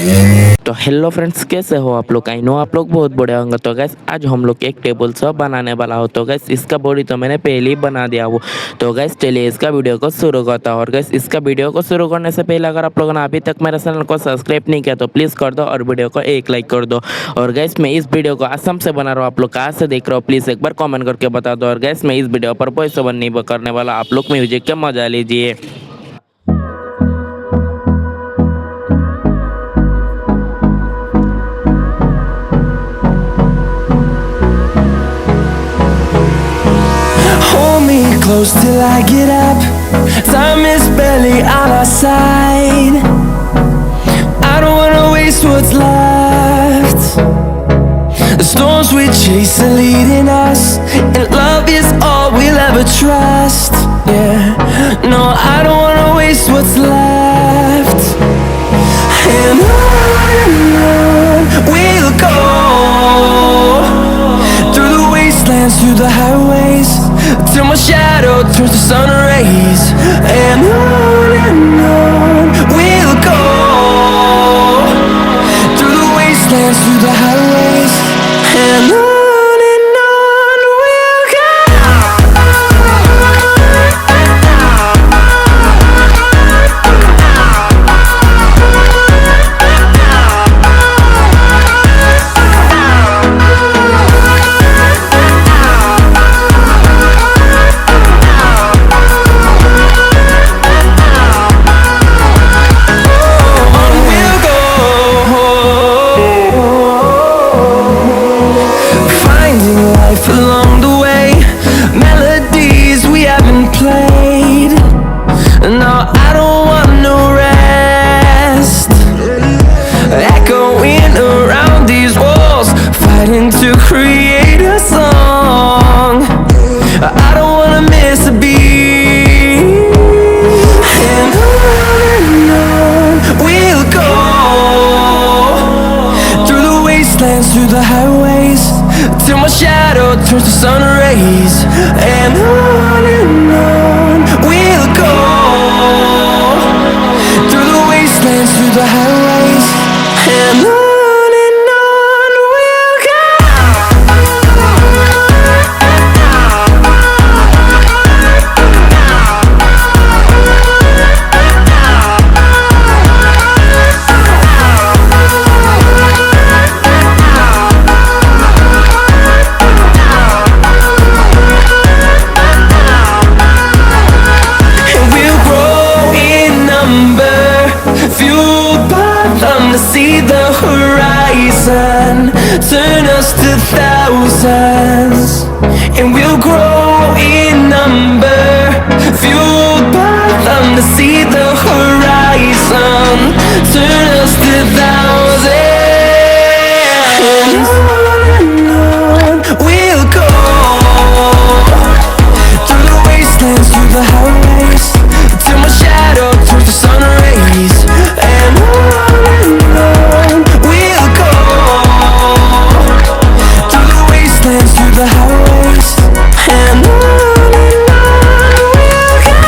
तो hello friends, कैसे हो आप लोग? आई नो आप लोग बहुत बड़े होंगे। तो गैस आज हम लोग एक टेबल सॉ बनाने वाला हो। तो गैस इसका बॉडी तो मैंने पहले ही बना दिया हो। तो गैस चलिए इसका वीडियो को शुरू करता हूँ। और गैस इसका वीडियो को शुरू करने से पहले अगर आप लोगों ने अभी तक मेरे चैनल को सब्सक्राइब नहीं किया तो प्लीज़ कर दो और वीडियो को एक लाइक कर दो। और गैस मैं इस वीडियो को असम से बना रहा हूँ, आप लोग कहाँ से देख रहे हो प्लीज़ एक बार कॉमेंट करके बता दो। और गैस मैं इस वीडियो पर वॉइस ओवर नहीं करने वाला, आप लोग म्यूजिक का मजा लीजिए। Close till I get up. Time is barely on our side. I don't wanna waste what's left. The storms we chase are leading us, and love is all we'll ever trust. Yeah, no, I don't wanna waste what's left. And on we'll go, through the wastelands, through the highways, till my shadow turns to sun rays. And on we'll go, through the wastelands, through the highways. And on we'll go. Along the way, melodies we haven't played. No, I don't want no rest. Echoing around these walls, fighting to create a song. I don't wanna miss a beat. And on we'll go, through the wastelands, through the highways, till my shadow turns to sun rays. And on we'll go, through the wastelands, through the highways. And on we'll go. See the horizon, turn us to thousands, and we'll grow in number, fueled by them to see the horizon, turn us to thousands. And on we'll go, through the wastelands, through the highways, till my shadow turns to sun rays. And on we'll go, through the wastelands, through the highways. And on we'll go.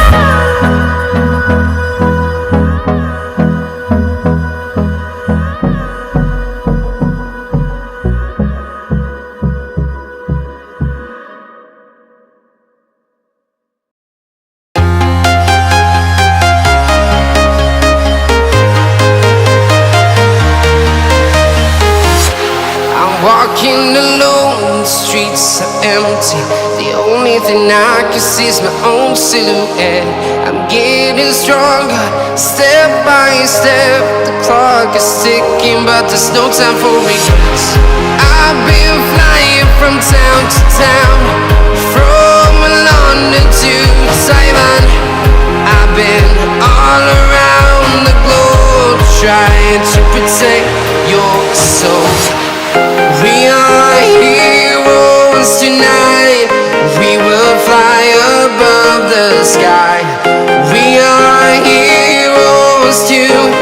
Walking alone, the streets are empty. The only thing I can see is my own silhouette. I'm getting stronger, step by step. The clock is ticking, but there's no time for regrets. I've been flying from town to town, from London to Taiwan. I've been all around the globe, trying to protect your soul. We are heroes tonight. We will fly above the sky. We are heroes tonight.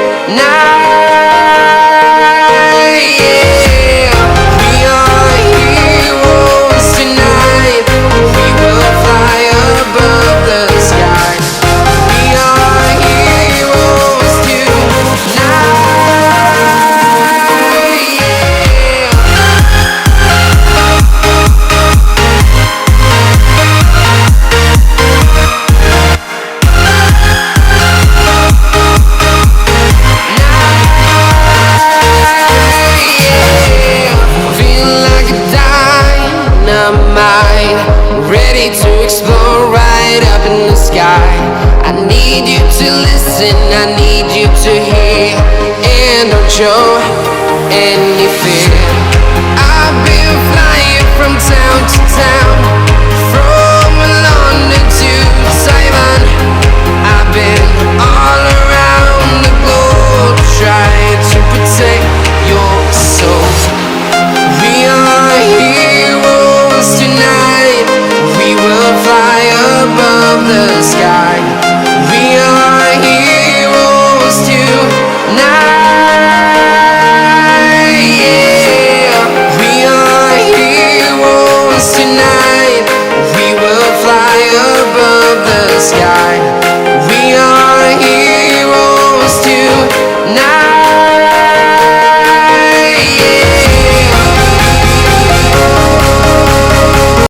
Yeah. We are heroes tonight. We will fly above the sky. We are heroes tonight. to listen, I need you to hear, and don't show any fear. I've been flying from town to town, from London to Taiwan. I've been